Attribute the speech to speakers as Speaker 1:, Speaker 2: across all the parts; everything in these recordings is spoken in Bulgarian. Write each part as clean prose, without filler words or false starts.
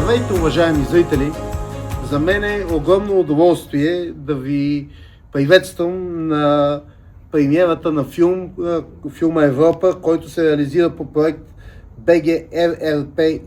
Speaker 1: Здравейте, уважаеми зрители! За мен е огромно удоволствие да ви приветствам на премиерата на филма Европа, който се реализира по проект BG RRP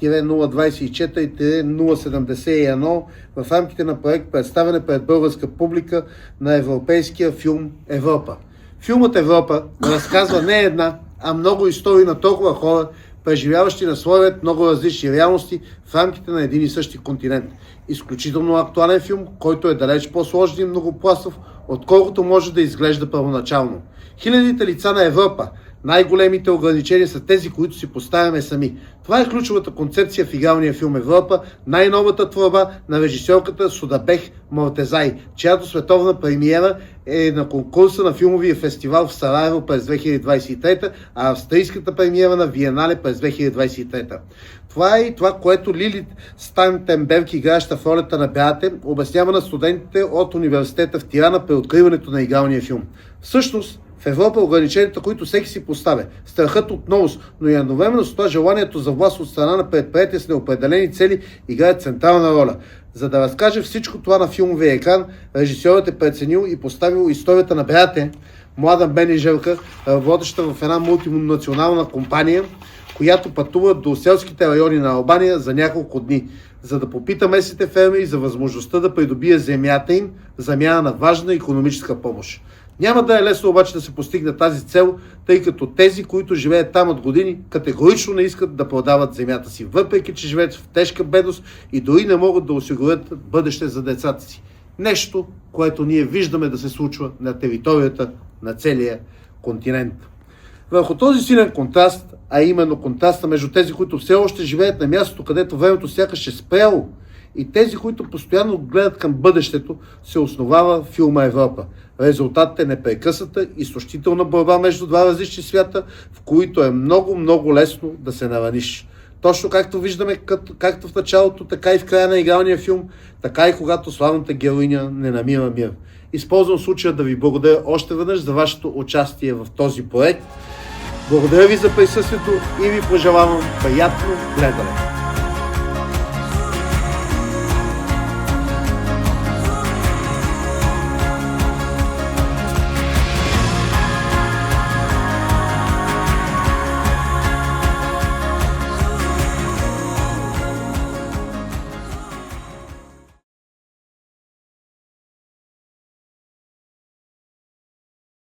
Speaker 1: 11-024-071 в рамките на проект представяне пред българска публика на европейския филм Европа. Филмът Европа разказва не една, а много истории на толкова хора, преживяващи на своя ред много различни реалности в рамките на един и същи континент. Изключително актуален филм, който е далеч по-сложен и многопластов, отколкото може да изглежда първоначално. Хилядите лица на Европа, най-големите ограничения са тези, които си поставяме сами. Това е ключовата концепция в игралния филм Европа, най-новата творба на режисьорката Судабех Мортезай, чиято световна премиера е на конкурса на филмовия фестивал в Сараево през 2023, а австрийската премиера на Виенале през 2023. Това е и това, което Лилит Стантенберг, играеща в ролята на Беате, обяснява на студентите от университета в Тирана при откриването на игралния филм. Всъщност, в Европа ограниченията, които всеки си поставя, страхът от новост, но и едновременно с това желанието за власт от страна на предприятия с неопределени цели играят централна роля. За да разкаже всичко това на филмовия екран, режисьорът е преценил и поставил историята на Беате, млада менеджерка, работеща в една мултинационална компания, която пътува до селските райони на Албания за няколко дни, за да попита местните фермери за възможността да придобие земята им в замяна на важна икономическа помощ. Няма да е лесно обаче да се постигне тази цел, тъй като тези, които живеят там от години, категорично не искат да продават земята си, въпреки че живеят в тежка бедност и дори не могат да осигурят бъдеще за децата си. Нещо, което ние виждаме да се случва на територията на целия континент. Върху този силен контраст, а именно контраста между тези, които все още живеят на мястото, където времето сякаш е спряло, и тези, които постоянно гледат към бъдещето, се основава филма Европа. Резултатът е непрекъсната и изтощителна борба между два различни свята, в които е много лесно да се нараниш. Точно както виждаме както в началото, така и в края на игралния филм, така и когато славната героиня не намира мир. Използвам случая да ви благодаря още веднъж за вашето участие в този проект. Благодаря ви за присъствието и ви пожелавам приятно гледане.